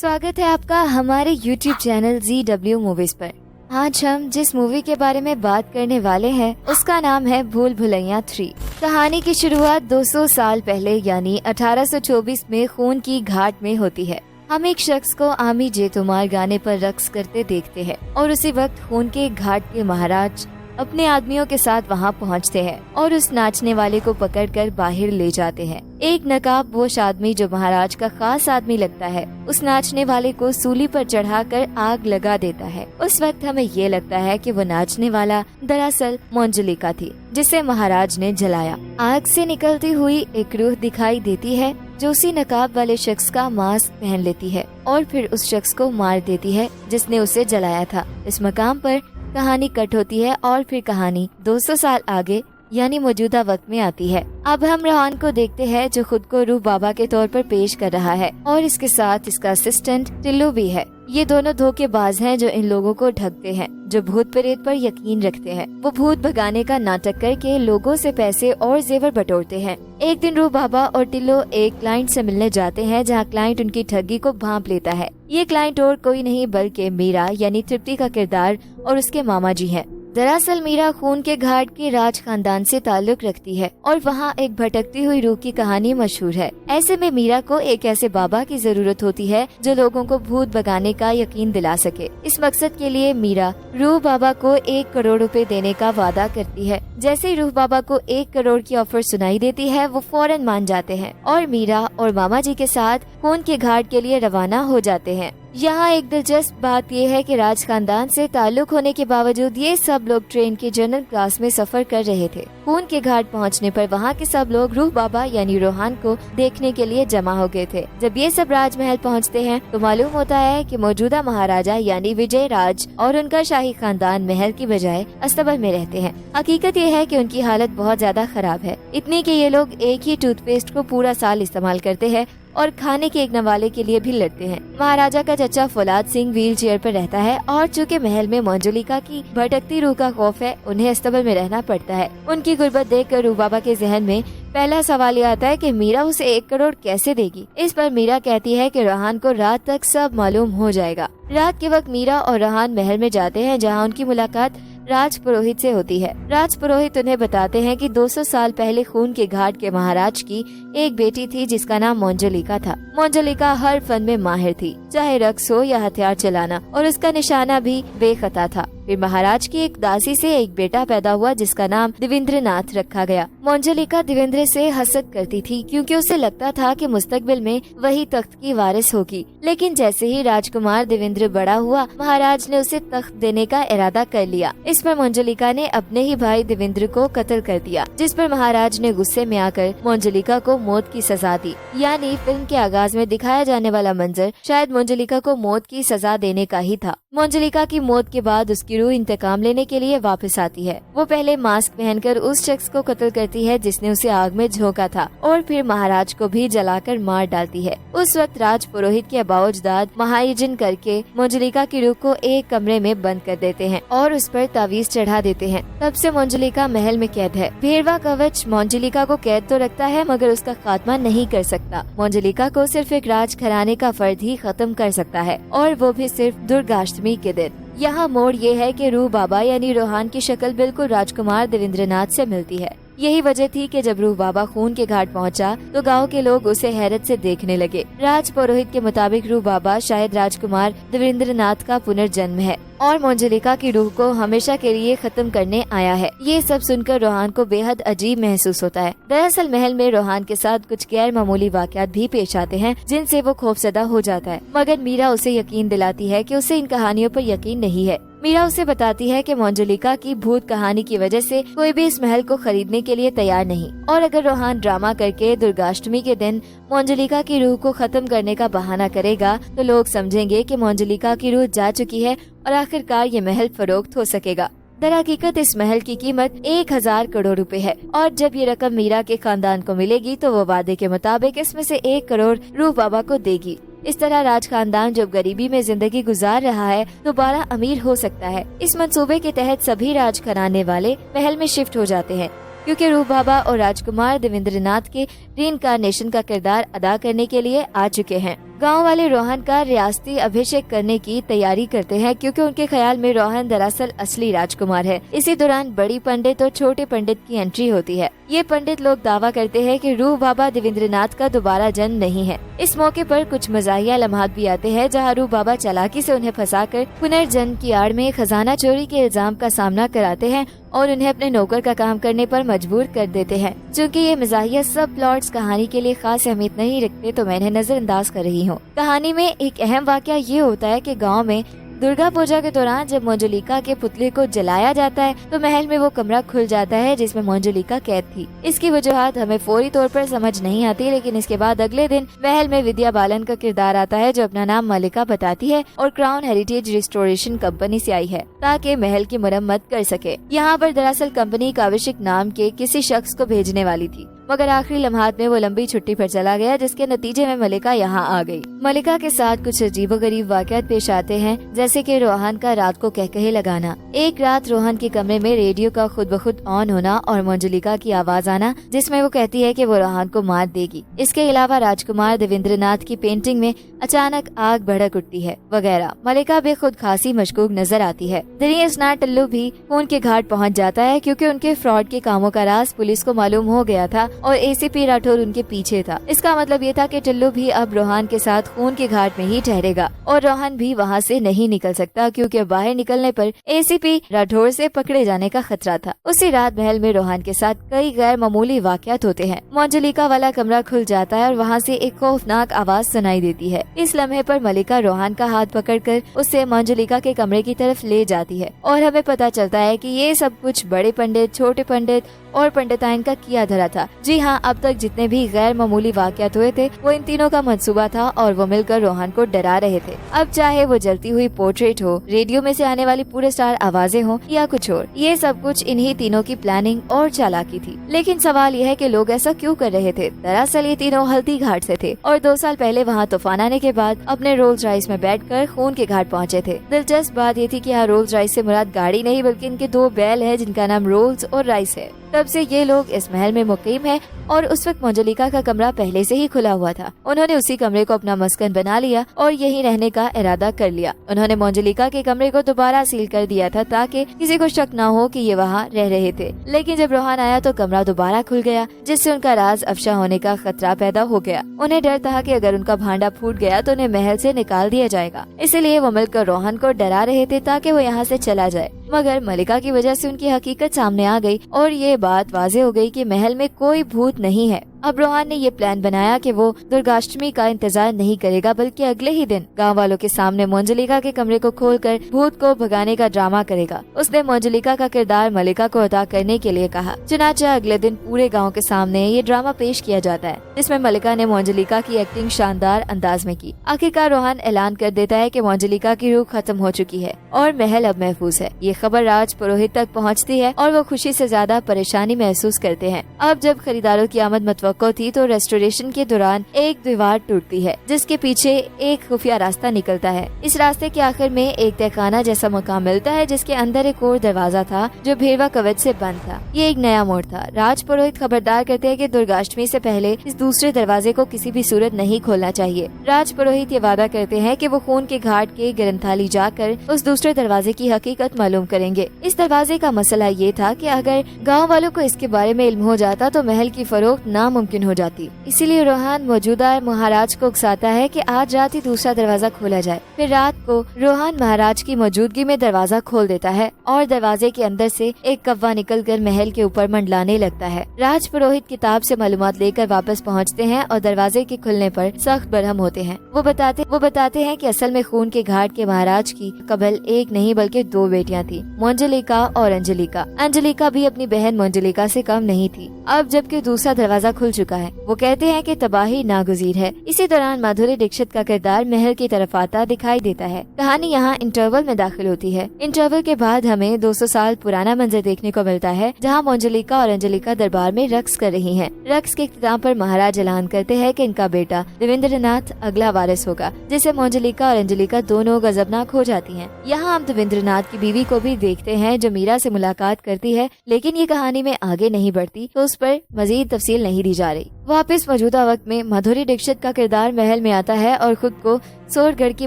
स्वागत है आपका हमारे YouTube चैनल ZW मूवीज पर। आज हम जिस मूवी के बारे में बात करने वाले हैं उसका नाम है भूल भुलैया 3। कहानी की शुरुआत 200 साल पहले यानी 1824 में खून की घाट में होती है। हम एक शख्स को आमी जेतुमार गाने पर रक्स करते देखते हैं और उसी वक्त खून के घाट के महाराज अपने आदमियों के साथ वहां पहुंचते हैं और उस नाचने वाले को पकड़कर बाहर ले जाते हैं। एक नकाबपोश आदमी जो महाराज का खास आदमी लगता है उस नाचने वाले को सूली पर चढ़ाकर आग लगा देता है। उस वक्त हमें ये लगता है कि वो नाचने वाला दरअसल मंजुलिका थी जिसे महाराज ने जलाया। आग से निकलती हुई एक रूह दिखाई देती है जो उसी नकाब वाले शख्स का मास्क पहन लेती है और फिर उस शख्स को मार देती है जिसने उसे जलाया था। इस मकाम पर कहानी कट होती है और फिर कहानी 200 साल आगे यानी मौजूदा वक्त में आती है। अब हम रोहान को देखते हैं जो खुद को रूह बाबा के तौर पर पेश कर रहा है और इसके साथ इसका असिस्टेंट टिल्लू भी है। ये दोनों धोखेबाज हैं जो इन लोगों को ठगते हैं, जो भूत प्रेत पर यकीन रखते हैं। वो भूत भगाने का नाटक करके लोगों से पैसे और जेवर बटोरते हैं। एक दिन रूह बाबा और टिल्लू एक क्लाइंट से मिलने जाते हैं जहाँ क्लाइंट उनकी ठगी को भांप लेता है। ये क्लाइंट और कोई नहीं बल्कि मीरा यानी तृप्ति का किरदार और उसके मामा जी है। दरअसल मीरा खून के घाट के राज खानदान से ताल्लुक रखती है और वहाँ एक भटकती हुई रूह की कहानी मशहूर है। ऐसे में मीरा को एक ऐसे बाबा की जरूरत होती है जो लोगों को भूत भगाने का यकीन दिला सके। इस मकसद के लिए मीरा रूह बाबा को 1 करोड़ रुपए देने का वादा करती है। जैसे ही रूह बाबा को 1 करोड़ की ऑफर सुनाई देती है वो फौरन मान जाते हैं और मीरा और मामा जी के साथ खून के घाट के लिए रवाना हो जाते हैं। यहाँ एक दिलचस्प बात यह है कि राज खानदान से ताल्लुक होने के बावजूद ये सब लोग ट्रेन की जनरल क्लास में सफर कर रहे थे। खून के घाट पहुँचने पर वहाँ के सब लोग रूह बाबा यानी रोहान को देखने के लिए जमा हो गए थे। जब ये सब राजमहल पहुँचते हैं तो मालूम होता है कि मौजूदा महाराजा यानी विजय राज और उनका शाही खानदान महल की बजाय अस्तबल में रहते हैं। हकीकत ये है कि उनकी हालत बहुत ज्यादा खराब है, इतनी कि ये लोग एक ही टूथपेस्ट को पूरा साल इस्तेमाल करते हैं और खाने के एक नवाले के लिए भी लड़ते हैं। महाराजा का चचा फौलाद सिंह व्हील चेयर पर रहता है और चूँकि महल में मंजुलिका की भटकती रूह का खौफ है उन्हें अस्तबल में रहना पड़ता है। उनकी गुर्बत देखकर रूह बाबा के जहन में पहला सवाल ये आता है कि मीरा उसे 1 करोड़ कैसे देगी। इस पर मीरा कहती है कि रोहान को रात तक सब मालूम हो जाएगा। रात के वक्त मीरा और रोहान महल में जाते हैं जहाँ उनकी मुलाकात राज पुरोहित से होती है। राज पुरोहित उन्हें बताते हैं कि 200 साल पहले खून के घाट के महाराज की एक बेटी थी जिसका नाम मंजुलिका था। मंजुलिका हर फन में माहिर थी, चाहे रक्स हो या हथियार चलाना, और उसका निशाना भी बेखता था। फिर महाराज की एक दासी से एक बेटा पैदा हुआ जिसका नाम देवेंद्रनाथ रखा गया। मंजुलिका देवेंद्र से हसद करती थी क्योंकि उसे लगता था कि मुस्तकबिल में वही तख्त की वारिस होगी। लेकिन जैसे ही राजकुमार देवेंद्र बड़ा हुआ महाराज ने उसे तख्त देने का इरादा कर लिया। इस पर मंजुलिका ने अपने ही भाई देवेंद्र को कत्ल कर दिया, जिस पर महाराज ने गुस्से में आकर मंजुलिका को मौत की सजा दी। यानी फिल्म के आगाज में दिखाया जाने वाला मंजर शायद मंजुलिका को मौत की सजा देने का ही था। मंजुलिका की मौत के बाद उसकी रूह इंतकाम लेने के लिए वापस आती है। वो पहले मास्क पहनकर उस शख्स को कत्ल करती है जिसने उसे आग में झोंका था और फिर महाराज को भी जलाकर मार डालती है। उस वक्त राज पुरोहित के बावजदाद महायजन करके मंजुलिका की रूह को एक कमरे में बंद कर देते हैं और उस पर तावीज चढ़ा देते हैं। तब से मंजुलिका महल में कैद है। भेड़वा कवच मंजुलिका को कैद तो रखता है मगर उसका खात्मा नहीं कर सकता। मंजुलिका को सिर्फ एक राज घराने का फर्द ही खत्म कर सकता है और वो भी सिर्फ दुर्गाष्टमी के दिन। यहाँ मोड़ ये है कि रूह बाबा यानी रोहान की शक्ल बिल्कुल राजकुमार देवेंद्रनाथ से मिलती है। यही वजह थी कि जब रूह बाबा खून के घाट पहुंचा तो गांव के लोग उसे हैरत से देखने लगे। राज पुरोहित के मुताबिक रूह बाबा शायद राजकुमार देवेंद्रनाथ का पुनर्जन्म है और मंजुलिका की रूह को हमेशा के लिए खत्म करने आया है। ये सब सुनकर रोहान को बेहद अजीब महसूस होता है। दरअसल महल में रोहान के साथ कुछ गैर मामूली वाकयात भी पेश आते हैं जिनसे वो खौफजदा हो जाता है, मगर मीरा उसे यकीन दिलाती है कि उसे इन कहानियों पर यकीन नहीं है। मीरा उसे बताती है कि मंजुलिका की भूत कहानी की वजह से कोई भी इस महल को खरीदने के लिए तैयार नहीं, और अगर रोहान ड्रामा करके दुर्गाष्टमी के दिन मंजुलिका की रूह को खत्म करने का बहाना करेगा तो लोग समझेंगे कि मंजुलिका की रूह जा चुकी है और आखिरकार ये महल फरोख्त हो सकेगा। दरहकीकत इस महल की कीमत 1000 करोड़ रुपए है और जब ये रकम मीरा के खानदान को मिलेगी तो वो वादे के मुताबिक इसमें से 1 करोड़ रूह बाबा को देगी। इस तरह राज खानदान जब गरीबी में जिंदगी गुजार रहा है दोबारा अमीर हो सकता है। इस मंसूबे के तहत सभी राज घराने वाले महल में शिफ्ट हो जाते हैं क्योंकि रूह बाबा और राजकुमार देवेंद्रनाथ के रीइंकार्नेशन का किरदार अदा करने के लिए आ चुके हैं। गांव वाले रोहन का रियासती अभिषेक करने की तैयारी करते हैं क्योंकि उनके ख्याल में रोहन दरअसल असली राजकुमार है। इसी दौरान बड़ी पंडित और छोटे पंडित की एंट्री होती है। ये पंडित लोग दावा करते हैं कि रूह बाबा देवेंद्रनाथ का दोबारा जन्म नहीं है। इस मौके पर कुछ मजाहिया लम्हात भी आते हैं जहाँ रूह बाबा चालाकी से उन्हें फंसाकर पुनर्जन्म की आड़ में खजाना चोरी के इल्जाम का सामना कराते हैं और उन्हें अपने नौकर का काम करने पर मजबूर कर देते हैं। चूँकि ये मजाहिया सब प्लॉट्स कहानी के लिए खास अहमियत नहीं रखते तो मैं इन्हें नजरअंदाज कर रही हूँ। कहानी में एक अहम वाकया ये होता है कि गांव में दुर्गा पूजा के दौरान जब मंजुलिका के पुतले को जलाया जाता है तो महल में वो कमरा खुल जाता है जिसमें मंजुलिका कैद थी। इसकी वजूहात हमें फौरी तौर पर समझ नहीं आती, लेकिन इसके बाद अगले दिन महल में विद्या बालन का किरदार आता है जो अपना नाम मलिका बताती है और क्राउन हेरिटेज रिस्टोरेशन कंपनी से आई है ताकि महल की मरम्मत कर सके। यहाँ पर दरअसल कंपनी काविशिक नाम के किसी शख्स को भेजने वाली थी, मगर आखिरी लम्हात में वो लंबी छुट्टी पर चला गया, जिसके नतीजे में मलिका यहाँ आ गई। मलिका के साथ कुछ अजीबोगरीब वाक़यात पेश आते हैं, जैसे कि रोहन का रात को कहकहे लगाना। एक रात रोहन के कमरे में रेडियो का खुद ब खुद ऑन होना और मंजुलिका की आवाज आना जिसमें वो कहती है कि वो रोहन को मार देगी। इसके अलावा राजकुमार देवेंद्रनाथ की पेंटिंग में अचानक आग भड़क उठती है वगैरह। मलिका भी खुद खासी मशकूक नजर आती है। दिनेश नाथ टल्लू भी खून के घाट पहुँच जाता है क्योंकि उनके फ्रॉड के कामों का राज पुलिस को मालूम हो गया था और एसीपी राठौर उनके पीछे था। इसका मतलब ये था कि टल्लू भी अब रोहन के साथ खून के घाट में ही ठहरेगा और रोहन भी वहाँ से नहीं निकल सकता क्योंकि बाहर निकलने पर एसीपी राठौर से पकड़े जाने का खतरा था। उसी रात महल में रोहन के साथ कई गैर मामूली वाकयात होते हैं। मंजुलिका वाला कमरा खुल जाता है और वहाँ से एक खौफनाक आवाज सुनाई देती है। इस लम्हे पर मलिका रोहन का हाथ पकड़कर उसे मंजुलिका के कमरे की तरफ ले जाती है और हमें पता चलता है कि ये सब कुछ बड़े पंडित, छोटे पंडित और पंडिताइन का किया धरा था। जी हाँ, अब तक जितने भी गैर मामूली वाकयात हुए थे वो इन तीनों का मंसूबा था और वो मिलकर रोहन को डरा रहे थे। अब चाहे वो जलती हुई पोर्ट्रेट हो, रेडियो में से आने वाली पूरे स्टार आवाजें हो या कुछ और, ये सब कुछ इन्हीं तीनों की प्लानिंग और चालाकी थी। लेकिन सवाल यह है कि लोग ऐसा क्यों कर रहे थे। दरअसल ये तीनों हल्दी घाट से थे और 2 साल पहले वहाँ तूफान आने के बाद अपने रोल्स रॉयस में बैठकर खून के घाट पहुँचे थे। दिलचस्प बात ये थी कि यहाँ रोल्स रॉयस से मुराद गाड़ी नहीं बल्कि इनके 2 बैल है जिनका नाम रोल्स और राइस है। तब से ये लोग इस महल में मुकीम है और उस वक्त मंजुलिका का कमरा पहले से ही खुला हुआ था। उन्होंने उसी कमरे को अपना मस्कन बना लिया और यहीं रहने का इरादा कर लिया। उन्होंने मंजुलिका के कमरे को दोबारा सील कर दिया था ताकि किसी को शक न हो कि ये वहाँ रह रहे थे। लेकिन जब रोहन आया तो कमरा दोबारा खुल गया, जिससे उनका राज अफशा होने का खतरा पैदा हो गया। उन्हें डर था कि अगर उनका भांडा फूट गया तो उन्हें महल से निकाल दिया जाएगा, इसलिए वो मिलकर रोहन को डरा रहे थे ताकि वो यहाँ से चला जाए। मगर मलिका की वजह से उनकी हकीकत सामने आ गई और ये बात वाज़ेह हो गई कि महल में कोई भूत नहीं है। अब रोहन ने ये प्लान बनाया कि वो दुर्गाष्टमी का इंतजार नहीं करेगा बल्कि अगले ही दिन गांव वालों के सामने मंजुलिका के कमरे को खोलकर भूत को भगाने का ड्रामा करेगा। उसने मंजुलिका का किरदार मलिका को अदा करने के लिए कहा। चुनाचे अगले दिन पूरे गांव के सामने ये ड्रामा पेश किया जाता है जिसमें मलिका ने मंजुलिका की एक्टिंग शानदार अंदाज में की। आखिरकार रोहन ऐलान कर देता है कि मंजुलिका की रूह खत्म हो चुकी है और महल अब महफूज है। ये खबर राज पुरोहित तक पहुँचती है और वो खुशी से ज्यादा परेशानी महसूस करते हैं। अब जब खरीदारों की आमद मतवक्को थी तो रेस्टोरेशन के दौरान एक दीवार टूटती है जिसके पीछे एक खुफिया रास्ता निकलता है। इस रास्ते के आखिर में एक तहखाना जैसा मकान मिलता है जिसके अंदर एक और दरवाजा था जो भेरवा कवच से बंद था। ये एक नया मोड़ था। राज पुरोहित खबरदार करते हैं कि दुर्गाष्टमी से पहले इस दूसरे दरवाजे को किसी भी सूरत नहीं खोलना चाहिए। राज पुरोहित ये वादा करते हैं कि वो खून के घाट के ग्रंथाली जाकर उस दूसरे दरवाजे की हकीकत मालूम करेंगे। इस दरवाजे का मसला ये था कि अगर गाँव वालों को इसके बारे में इल्म हो जाता तो महल की फरोख्त नामुमकिन हो जाती। इसीलिए रोहन मौजूदा महाराज को उकसाता है कि आज रात ही दूसरा दरवाजा खोला जाए। फिर रात को रोहन महाराज की मौजूदगी में दरवाजा खोल देता है और दरवाजे के अंदर से एक कौवा निकलकर महल के ऊपर मंडलाने लगता है। राज पुरोहित किताब से मालूमात लेकर वापस पहुंचते हैं और दरवाजे के खुलने पर सख्त बरहम होते हैं। वो बताते हैं कि असल में खून के घाट के महाराज की कबल एक नहीं बल्कि 2 बेटियां थी, मंजुलिका और अंजलिका। अंजलिका भी अपनी बहन मंजुलिका से कम नहीं थी। अब जबकि दूसरा दरवाजा खुल चुका है, वो कहते हैं कि तबाही नागुज़ीर है। इसी दौरान माधुरी दीक्षित का किरदार महल की तरफ आता दिखाई देता है। कहानी यहाँ इंटरवल में दाखिल होती है। इंटरवल के बाद हमें 200 साल पुराना मंजर देखने को मिलता है जहाँ मंजुलिका और अंजलिका दरबार में रक्स कर रही हैं। रक्स के इख्तिताम पर महाराज ऐलान करते हैं कि इनका बेटा देवेंद्रनाथ अगला वारिस होगा, जिससे मंजुलिका और अंजलिका दोनों गजबनाक हो जाती हैं। यहाँ हम देवेंद्रनाथ की बीवी को भी देखते हैं जो मीरा से मुलाकात करती है, लेकिन ये कहानी में आगे नहीं बढ़ती तो उस पर मजीद तफसील नहीं दी जा रही। वापस मौजूदा वक्त में माधुरी दीक्षित का किरदार महल में आता है और खुद को सोरगढ़ की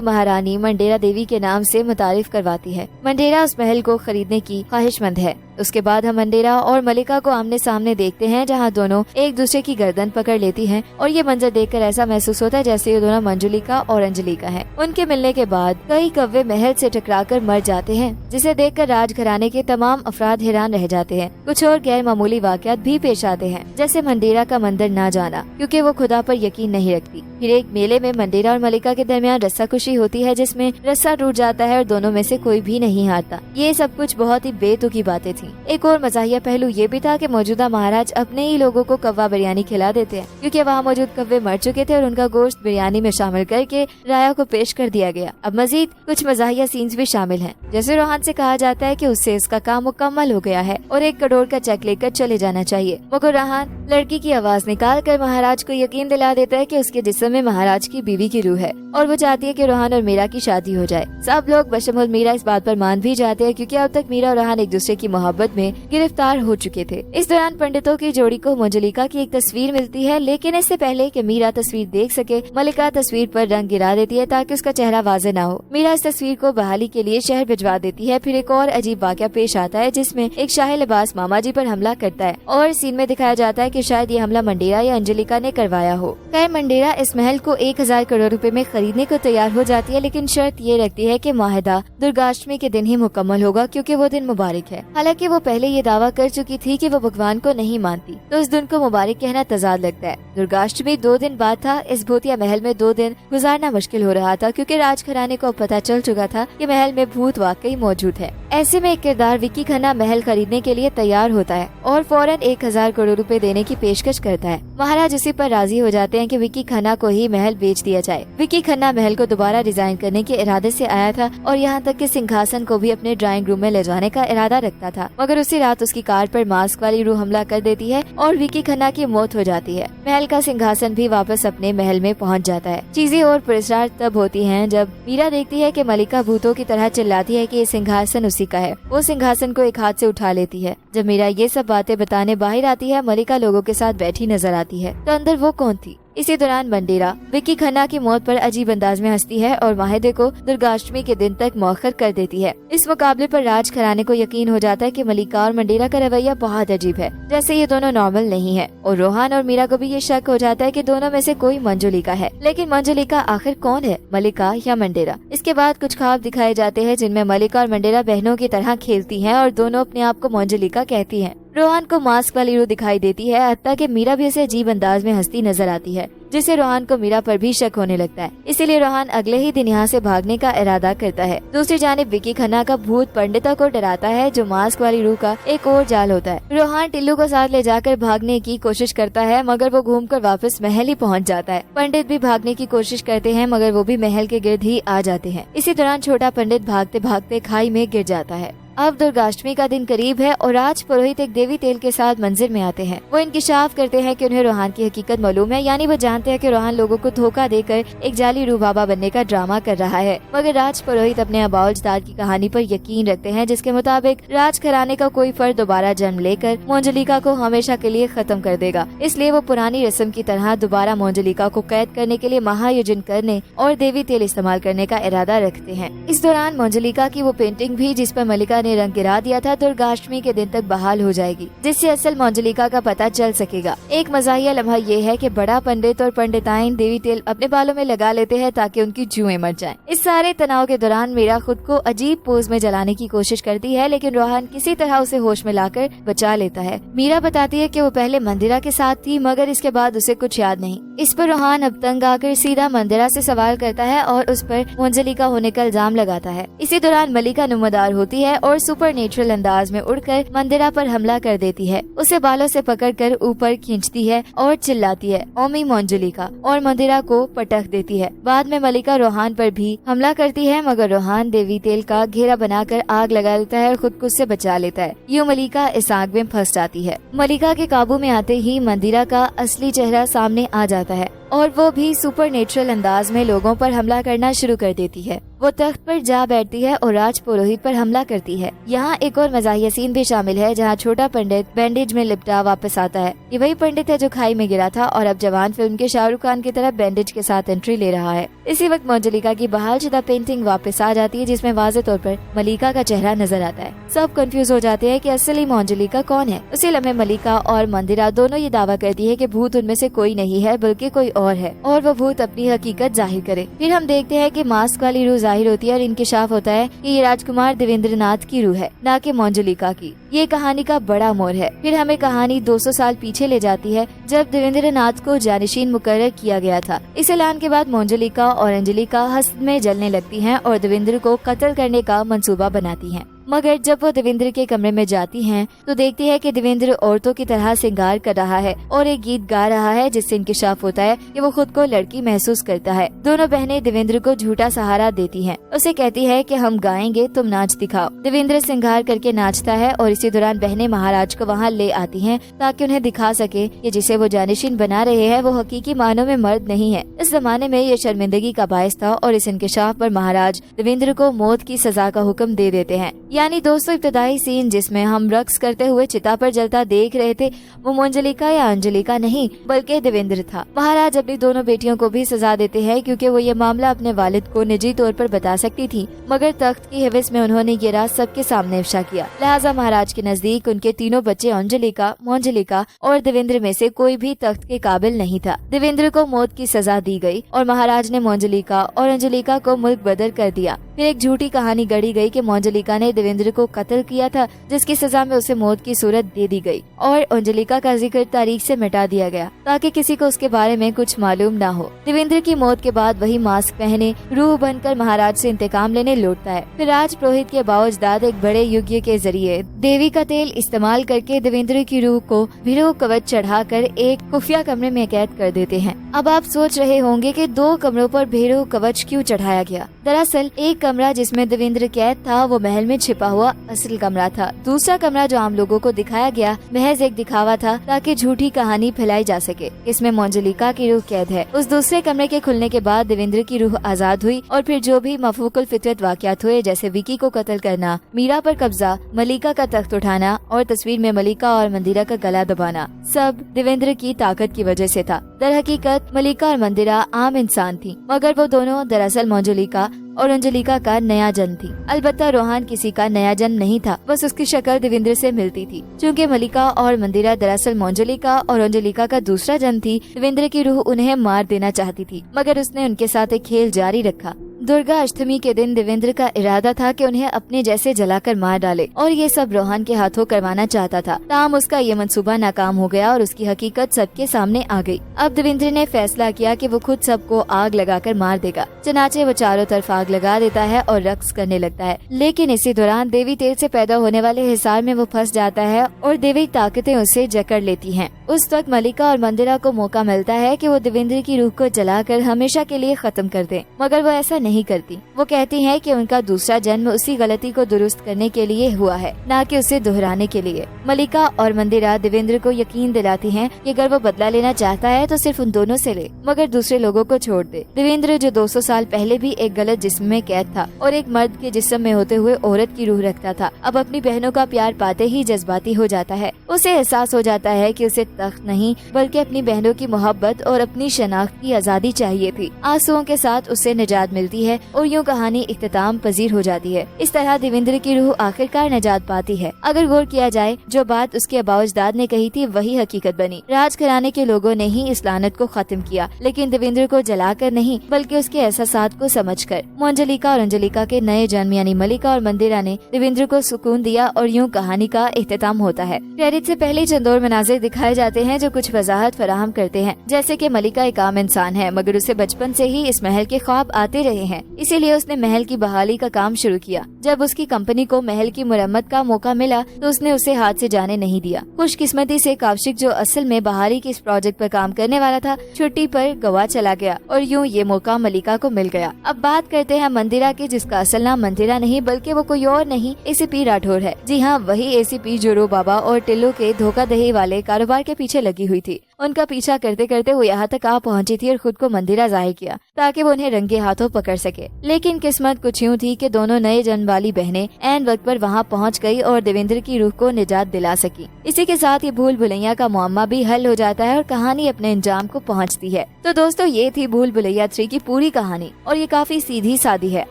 महारानी मंडेरा देवी के नाम से मुतारिफ करवाती है। मंडेरा उस महल को खरीदने की ख्वाहिशमंद है। उसके बाद हम मंडेरा और मलिका को आमने सामने देखते हैं, जहां दोनों एक दूसरे की गर्दन पकड़ लेती हैं और ये मंजर देखकर ऐसा महसूस होता है जैसे ये दोनों मंजुलिका और अंजलिका हैं। उनके मिलने के बाद कई कौवे महल से टकराकर मर जाते हैं, जिसे देखकर राजघराने के तमाम अफराद हैरान रह जाते हैं। कुछ और गैर मामूली वाकयात भी पेश आते हैं, जैसे मंडेरा का मंदिर न जाना क्योंकि वो खुदा पर यकीन नहीं रखती। फिर एक मेले में मंडेरा और मलिका के दरमियान रस्साकशी होती है, जिसमें रस्सा टूट जाता है और दोनों में से कोई भी नहीं हारता। ये सब कुछ बहुत ही बेतुकी बातें थी। एक और मजाहिया पहलू ये भी था कि मौजूदा महाराज अपने ही लोगों को कौवा बिरयानी खिला देते हैं, क्योंकि वहाँ मौजूद कौवे मर चुके थे और उनका गोश्त बिरयानी में शामिल करके राया को पेश कर दिया गया। अब मजीद कुछ मजाहिया सीन्स भी शामिल हैं, जैसे रोहान से कहा जाता है कि उससे इसका काम मुकम्मल हो गया है और 1 करोड़ का चेक लेकर चले जाना चाहिए, मगर रोहान लड़की की आवाज निकाल कर महाराज को यकीन दिला देता है कि उसके जिस्म में महाराज की बीवी की रूह है और वो चाहती है कि रोहान और मीरा की शादी हो जाए। सब लोग बशमुल मीरा इस बात पर मान भी जाते हैं, क्योंकि अब तक मीरा और रोहान एक दूसरे की मोहब्बत में गिरफ्तार हो चुके थे। इस दौरान पंडितों की जोड़ी को मंजुलिका की एक तस्वीर मिलती है, लेकिन इससे पहले कि मीरा तस्वीर देख सके, मलिका तस्वीर पर रंग गिरा देती है ताकि उसका चेहरा वाज़ेह न हो। मीरा इस तस्वीर को बहाली के लिए शहर भिजवा देती है। फिर एक और अजीब वाक़या पेश आता है, जिसमें एक शाही लिबास मामा जी पर हमला करता है और सीन में दिखाया जाता है कि शायद ये हमला मंडेरा या अंजलिका ने करवाया हो। खैर, मंडेरा इस महल को 1000 करोड़ रुपए में खरीदने को तैयार हो जाती है, लेकिन शर्त ये रखती है कि माहिदा दुर्गाष्टमी के दिन ही मुकम्मल होगा, क्योंकि वो दिन मुबारक है। हालांकि वो पहले ये दावा कर चुकी थी कि वो भगवान को नहीं मानती, तो उस दिन को मुबारक कहना तजाद लगता है। दुर्गाष्टमी 2 दिन बाद था। इस भूतिया महल में 2 दिन गुजारना मुश्किल हो रहा था, क्योंकि राजघराने को पता चल चुका था कि महल में भूत वाकई मौजूद है। ऐसे में एक किरदार विक्की खन्ना महल खरीदने के लिए तैयार होता है और फौरन 1000 करोड़ रुपए देने की पेशकश करता है। महाराज उसी पर राजी हो जाते हैं कि विक्की खन्ना को ही महल बेच दिया जाए। विक्की खन्ना महल को दोबारा डिजाइन करने के इरादे से आया था और यहाँ तक कि सिंहासन को भी अपने ड्राइंग रूम में ले जाने का इरादा रखता था, मगर उसी रात उसकी कार पर मास्क वाली रूह हमला कर देती है और विक्की खन्ना की मौत हो जाती है। महल का सिंहासन भी वापस अपने महल में पहुँच जाता है। चीजें और पुरस्कार तब होती है जब मीरा देखती है कि मलिका भूतों की तरह चिल्लाती है कि ये सिंहासन उसी का है। वो सिंहासन को एक हाथ से उठा लेती है। जब मीरा ये सब बातें बताने बाहर आती है, मलिका लोगों के साथ बैठी नजर आती है, तो अंदर वो कौन थी? इसी दौरान मंडेरा विक्की खन्ना की मौत पर अजीब अंदाज में हंसती है और माहिदे को दुर्गाष्टमी के दिन तक मौखर कर देती है। इस मुकाबले पर राजघराने को यकीन हो जाता है कि मलिका और मंडेरा का रवैया बहुत अजीब है, जैसे ये दोनों नॉर्मल नहीं है, और रोहान और मीरा को भी ये शक हो जाता है कि दोनों में से कोई मंजुलिका है। लेकिन मंजुलिका आखिर कौन है, मलिका या मंडेरा? इसके बाद कुछ ख्वाब दिखाए जाते हैं जिनमें मलिका और मंडेरा बहनों की तरह खेलती हैं और दोनों अपने आप को मंजुलिका कहती हैं। रोहान को मास्क वाली रूह दिखाई देती है, हत्ता कि मीरा भी उसे अजीब अंदाज में हंसती नजर आती है, जिससे रोहान को मीरा पर भी शक होने लगता है। इसीलिए रोहान अगले ही दिन यहाँ से भागने का इरादा करता है। दूसरी जानिब विक्की खन्ना का भूत पंडिता को डराता है, जो मास्क वाली रूह का एक और जाल होता है। रोहान टिल्लू को साथ ले जाकर भागने की कोशिश करता है, मगर वो घूमकर वापस महल ही पहुँच जाता है। पंडित भी भागने की कोशिश करते हैं, मगर वो भी महल के गिर्द ही आ जाते हैं। इसी दौरान छोटा पंडित भागते भागते खाई में गिर जाता है। अब दुर्गाष्टमी का दिन करीब है और राज पुरोहित एक देवी तेल के साथ मंजिल में आते हैं। वो इंकिशाफ करते हैं कि उन्हें रोहान की हकीकत मालूम है, यानी वो जानते हैं कि रोहान लोगों को धोखा देकर एक जाली रूह बाबा बनने का ड्रामा कर रहा है। मगर राज पुरोहित अपने अबाउलजदाद की कहानी पर यकीन रखते हैं, जिसके मुताबिक राजघराने का कोई फर्द दोबारा जन्म लेकर मंजुलिका को हमेशा के लिए खत्म कर देगा। इसलिए वो पुरानी रस्म की तरह दोबारा मंजुलिका को कैद करने के लिए महायुजन करने और देवी तेल इस्तेमाल करने का इरादा रखते हैं। इस दौरान मंजुलिका की वो पेंटिंग भी जिस पर मलिका ने रंग गिरा दिया था, दुर्गाष्टमी के दिन तक बहाल हो जाएगी, जिससे असल मंजुलिका का पता चल सकेगा। एक मजाहिया लम्हा ये है कि बड़ा पंडित और पंडिताइन देवी तेल अपने बालों में लगा लेते हैं ताकि उनकी जुएं मर जाएं। इस सारे तनाव के दौरान मीरा खुद को अजीब पोज में जलाने की कोशिश करती है, लेकिन रोहान किसी तरह उसे होश में लाकर बचा लेता है। मीरा बताती है कि वो पहले मंदिरा के साथ थी, मगर इसके बाद उसे कुछ याद नहीं। इस पर रोहान अब तंग आकर सीधा मंदिरा से सवाल करता है और उस पर मंजुलिका होने का इल्जाम लगाता है। इसी दौरान मलिका नुमादार होती है और सुपर नेचुरल अंदाज में उड़कर मंदिरा पर हमला कर देती है। उसे बालों से पकड़कर ऊपर खींचती है और चिल्लाती है, ओमी मंजुलिका, और मंदिरा को पटक देती है। बाद में मलिका रोहान पर भी हमला करती है, मगर रोहान देवी तेल का घेरा बनाकर आग लगा लेता है और खुद को उससे बचा लेता है। यूं मलिका इस आग में फंस जाती है। मलिका के काबू में आते ही मंदिरा का असली चेहरा सामने आ जाता है और वो भी सुपरनेचुरल अंदाज में लोगों पर हमला करना शुरू कर देती है। वो तख्त पर जा बैठती है और राज पुरोहित पर हमला करती है। यहाँ एक और मज़ाहिया सीन भी शामिल है जहाँ छोटा पंडित बैंडेज में लिपटा वापस आता है। ये वही पंडित है जो खाई में गिरा था और अब जवान फिल्म के शाहरुख खान की तरह बैंडेज के साथ एंट्री ले रहा है। इसी वक्त मंजलिका की बहाल शुदा पेंटिंग वापस आ जाती है जिसमें वाज़े तौर पर मलिका का चेहरा नजर आता है। सब कंफ्यूज हो जाते हैं कि असली मंजलिका कौन है। उसी लम्हे मलिका और मंदिरा दोनों ये दावा करती है कि भूत उनमें से कोई नहीं है बल्कि कोई और है और वो भूत अपनी हकीकत जाहिर करे। फिर हम देखते हैं कि मास्क वाली रूह जाहिर होती है और इंकिशाफ होता है कि ये राजकुमार देवेंद्र नाथ की रूह है, न कि मंजलिका की। ये कहानी का बड़ा मोड़ है। फिर हमें कहानी 200 साल पीछे ले जाती है जब देवेंद्र नाथ को जानशीन मुकर्रर किया गया था। इस ऐलान के बाद मंजलिका और अंजलिका हसद में जलने लगती हैं और देवेंद्र को कत्ल करने का मंसूबा बनाती हैं। मगर जब वो देवेंद्र के कमरे में जाती हैं तो देखती है कि देवेंद्र औरतों की तरह श्रृंगार कर रहा है और एक गीत गा रहा है जिससे इंकिशाफ होता है कि वो खुद को लड़की महसूस करता है। दोनों बहनें देवेंद्र को झूठा सहारा देती हैं। उसे कहती है कि हम गाएंगे, तुम नाच दिखाओ। देवेंद्र श्रृंगार करके नाचता है और इसी दौरान बहनें महाराज को वहाँ ले आती हैं ताकि उन्हें दिखा सके कि जिसे वो जानशीन बना रहे हैं वो हकीकी मानों में मर्द नहीं है। इस जमाने में ये शर्मिंदगी का बायस था और इस इंकिशाफ पर महाराज देवेंद्र को मौत की सजा का हुक्म दे देते हैं। यानी दोस्तों, इब्तदाई सीन जिसमें हम रक्स करते हुए चिता पर जलता देख रहे थे वो मंजलिका या अंजलिका नहीं बल्कि देवेंद्र था। महाराज अपनी दोनों बेटियों को भी सजा देते हैं क्योंकि वो ये मामला अपने वालिद को निजी तौर पर बता सकती थी, मगर तख्त की हिवस में उन्होंने ये राज सबके सामने इफ्शा किया। लिहाजा महाराज के नजदीक उनके तीनों बच्चे अंजलिका, मंजलिका और देवेंद्र में से कोई भी तख्त के काबिल नहीं था। देवेंद्र को मौत की सजा दी गई और महाराज ने मंजलिका और अंजलिका को मुल्क बदर कर दिया। फिर एक झूठी कहानी गढ़ी गई कि मंजलिका ने देवेंद्र को कत्ल किया था जिसकी सजा में उसे मौत की सूरत दे दी गई और अंजलिका का जिक्र तारीख से मिटा दिया गया ताकि किसी को उसके बारे में कुछ मालूम ना हो। देवेंद्र की मौत के बाद वही मास्क पहने रूह बनकर महाराज से इंतकाम लेने लौटता है। फिर राज पुरोहित के बावजदाद एक बड़े यज्ञ के जरिए देवी का तेल इस्तेमाल करके देवेंद्र की रूह को भीरू कवच चढ़ाकर एक खुफिया कमरे में कैद कर देते हैं। अब आप सोच रहे होंगे कि 2 कमरों पर भीरू कवच क्यों चढ़ाया गया। दरअसल एक कमरा जिसमें देवेंद्र कैद था वो महल में छिपा हुआ असल कमरा था। दूसरा कमरा जो आम लोगों को दिखाया गया महज एक दिखावा था ताकि झूठी कहानी फैलाई जा सके। इसमें मंजलिका की रूह कैद है। उस दूसरे कमरे के खुलने के बाद देवेंद्र की रूह आजाद हुई और फिर जो भी मफूकुल फितरत वाक़यात हुए जैसे विकी को कत्ल करना, मीरा पर कब्जा, मलिका का तख्त उठाना और तस्वीर में मलिका और मंदिरा का गला दबाना, सब देवेंद्र की ताकत की वजह से था। दरहकीकत मलिका और मंदिरा आम इंसान थी, मगर वो दोनों दरअसल मंजलिका और अंजलिका का नया जन्म थी। अलबत्ता रोहान किसी का नया जन्म नहीं था, बस उसकी शक्ल देवेंद्र से मिलती थी। चूँकि मलिका और मंदिरा दरअसल मंजलिका और अंजलिका का दूसरा जन्म थी, देवेंद्र की रूह उन्हें मार देना चाहती थी, मगर उसने उनके साथ एक खेल जारी रखा। दुर्गा अष्टमी के दिन देवेंद्र का इरादा था कि उन्हें अपने जैसे जलाकर मार डाले और ये सब रोहान के हाथों करवाना चाहता था। ताहम उसका ये मंसूबा नाकाम हो गया और उसकी हकीकत सबके सामने आ गई। अब देवेंद्र ने फैसला किया कि वो खुद सबको आग लगाकर मार देगा। चनाचे वो चारों तरफ आग लगा देता है और रक्स करने लगता है, लेकिन इसी दौरान देवी तेल से पैदा होने वाले हिसार में वो फंस जाता है और देवी ताकतें उसे जकड़ लेती हैं। उस वक्त मलिका और मंदिरा को मौका मिलता है कि वो देवेंद्र की रूह को जलाकर हमेशा के लिए खत्म कर दें, मगर वो ऐसा नहीं करती। वो कहती हैं कि उनका दूसरा जन्म उसी गलती को दुरुस्त करने के लिए हुआ है, न कि उसे दोहराने के लिए। मलिका और मंदिरा देवेंद्र को यकीन दिलाती हैं कि अगर वो बदला लेना चाहता है तो सिर्फ उन दोनों से ले, मगर दूसरे लोगों को छोड़ दे। देवेंद्र जो 200 साल पहले भी एक गलत जिस्म में कैद था और एक मर्द के जिस्म में होते हुए औरत की रूह रखता था, अब अपनी बहनों का प्यार पाते ही जज्बाती हो जाता है। उसे एहसास हो जाता है कि उसे तख्त नहीं बल्कि अपनी बहनों की मोहब्बत और अपनी शनाख्त की आजादी चाहिए थी। आंसुओं के साथ उसे निजात मिलती है और यूं कहानी इख्तिताम पजीर हो जाती है। इस तरह देवेंद्र की रूह आखिरकार निजात पाती है। अगर गौर किया जाए, जो बात उसके अबाउजदाद ने कही थी वही हकीकत बनी। राजघराने के लोगों ने ही इस लानत को खत्म किया, लेकिन देवेंद्र को जलाकर नहीं बल्कि उसके एहसासात को समझकर। मंजलिका और अंजलिका के नए जन्म यानी मलिका और मंदिरा ने देवेंद्र को सुकून दिया और यूं कहानी का इख्तिताम होता है। क्रेडिट से पहले चंद और मनाजिर दिखाए जाते हैं जो कुछ वजाहत फराहम करते हैं, जैसे कि मलिका एक आम इंसान है, मगर उसे बचपन से ही इस महल के ख्वाब आते रहे हैं, इसीलिए उसने महल की बहाली का काम शुरू किया। जब उसकी कंपनी को महल की मुरम्मत का मौका मिला तो उसने उसे हाथ से जाने नहीं दिया। खुशकिस्मती से काशिक जो असल में बहाली के इस प्रोजेक्ट पर काम करने वाला था, छुट्टी पर गोवा चला गया और यूं ये मौका मलिका को मिल गया। अब बात करते हैं मंदिरा की, जिसका असल नाम मंदिरा नहीं बल्कि वो कोई और नहीं ACP राठौर है। जी हाँ, वही ACP जो रो बाबा और टिल्लू के धोखाधही वाले कारोबार के पीछे लगी हुई थी। उनका पीछा करते करते वो यहाँ तक आ पहुंची थी और खुद को मंदिरा जाहिर किया ताकि वो उन्हें रंगे हाथों पकड़ सके। लेकिन किस्मत कुछ यूँ थी कि दोनों नए जन्म वाली बहनें ऐन वक्त पर वहाँ पहुँच गयी और देवेंद्र की रूह को निजात दिला सकी। इसी के साथ ये भूल भुलैया का मुअम्मा भी हल हो जाता है और कहानी अपने अंजाम को पहुँचती है। तो दोस्तों ये थी भूल भुलैया 3 की पूरी कहानी और ये काफी सीधी सादी है।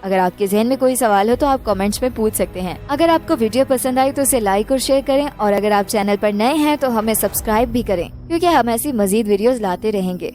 अगर आपके जहन में कोई सवाल हो तो आप कमेंट्स में पूछ सकते हैं। अगर आपको वीडियो पसंद आई तो उसे लाइक और शेयर करें और अगर आप चैनल पर नए हैं तो हमें सब्सक्राइब भी करें क्योंकि हम ऐसी मजीद वीडियोस लाते रहेंगे।